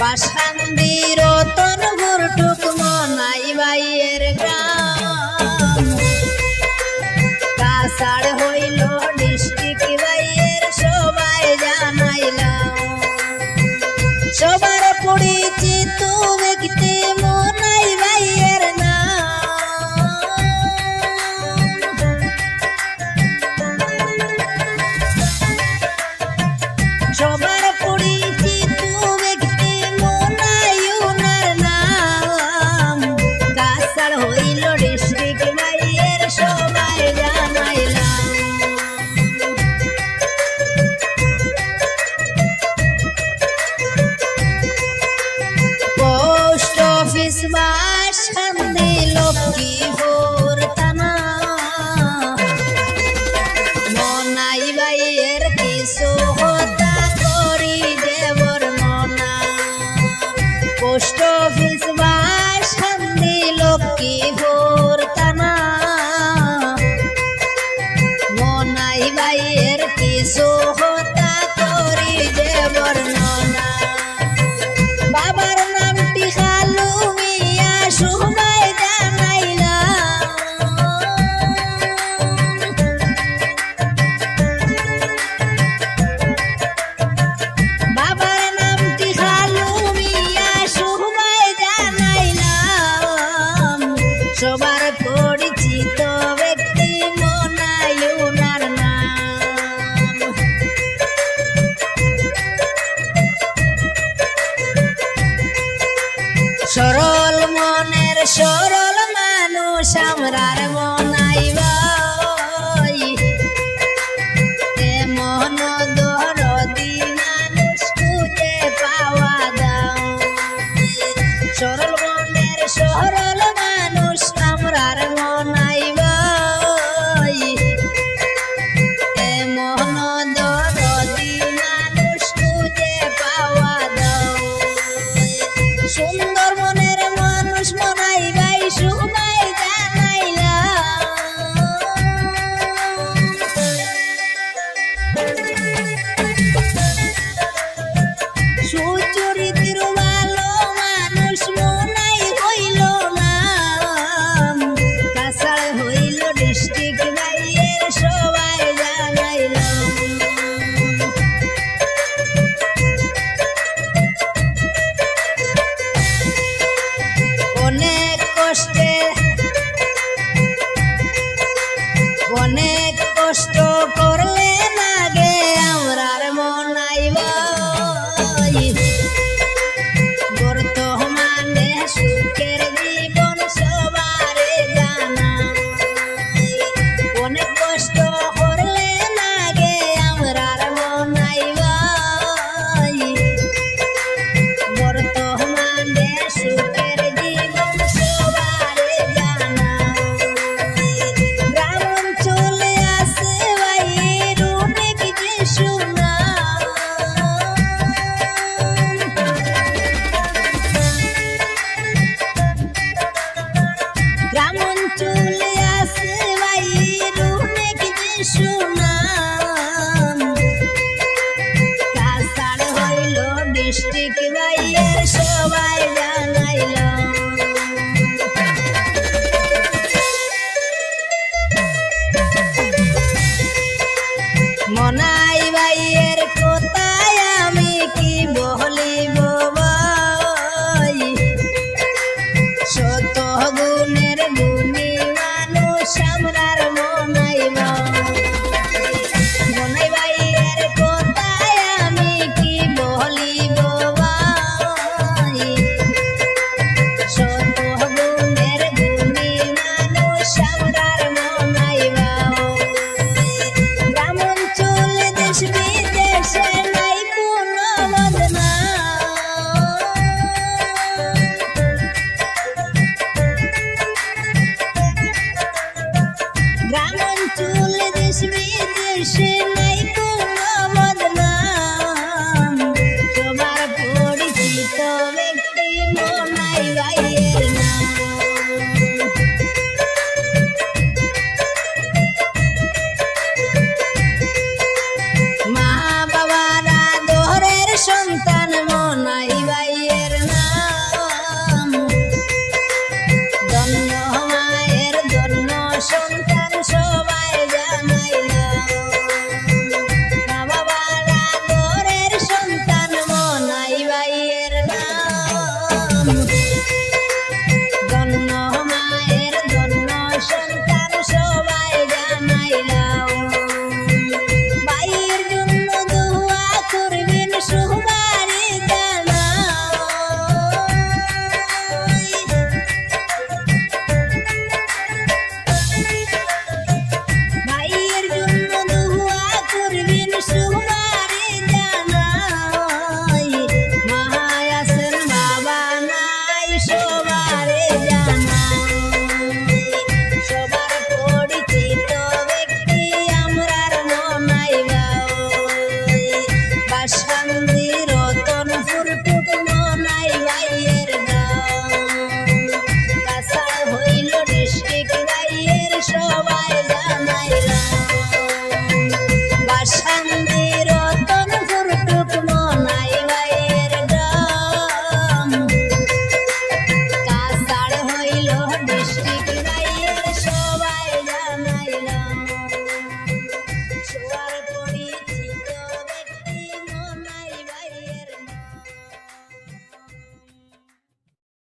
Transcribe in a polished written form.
বাসান্দি রতনপুর টুক মনাই বাইয়ের গ্রাম কাছাড় হইল ডিস্ট্রিক্ট বাইয়ের সবাই জানাইলাম সবার পরিচিত ব্যক্তি মনাই বাইয়ের সবার পরিচিত ব্যক্তি মনাই উনার নাম কাছাড় হইল ডিস্ট্রিক্ট বাইয়ের সবাই জানাইলাম পোস্ট অফিস বাসান্দি লক্ষ্মীপুর থানা মনাই বাইয়ের কিছু পোস্ট অফিস বাসান্দি লক্ষ্মীপুর থানা মনাই বাইয়ের কিছু হতা করি যে বর্ণনা বাবার নামটি খালু মিয়া সবাই জানাইলাম বাবার নামটি খালু সবার পরিচিত ব্যক্তি মনাই উনার নাম সরল মনের সরল মানুষ আমরার মনাই বাই এমন দরদি মানুষ খুঁজে পাওয়া দাও সরল মনের সরল মানুষ আমরার মনাই বাই এমন দরদি মানুষ খুঁজে পাওয়া দাও সুন্দর মনের মানুষ মনাই বাই সবাই জানাইলাম সুচরিত্র ভালো মানুষ মনাই হইল নাম কাছাড় হইল ডিস্ট্রিক্ট বাইয়ের সবাই জানাইলাম অনেক কষ্ট করলে লাগে আমরার মনাই বাই বর্তমানে সুখের জীবন সবারে জানা অনেক কষ্ট করলে লাগে আমরার মনাই বাই বর্তমানে সুখের জীবন সবারে জানা গ্রাম অঞ্চলে আছে বাইয়ের অনেক যে শোনা গ্রাম অঞ্চলে আছে বাইয়ের অনেক যে সুনাম কাছাড় হইল ডিস্ট্রিক্ট বাইয়ের সবাই জানাইল মনাই বাইয়ের কোথায় আমি কি বলিব বাই শত গুণের গুণী মানুষ আমরার মনাই মনাই বাইয়ের কোথায় আমি কি বলিব বাই শত গুণের গুণী মানুষ আমরার মনাই গ্রাম অঞ্চল দেশ বিদেশে নাই কোনো বদনা গ্রাম অঞ্চল দেশ বিদেশে নাই কোনো বদনাম সবার পরিচিত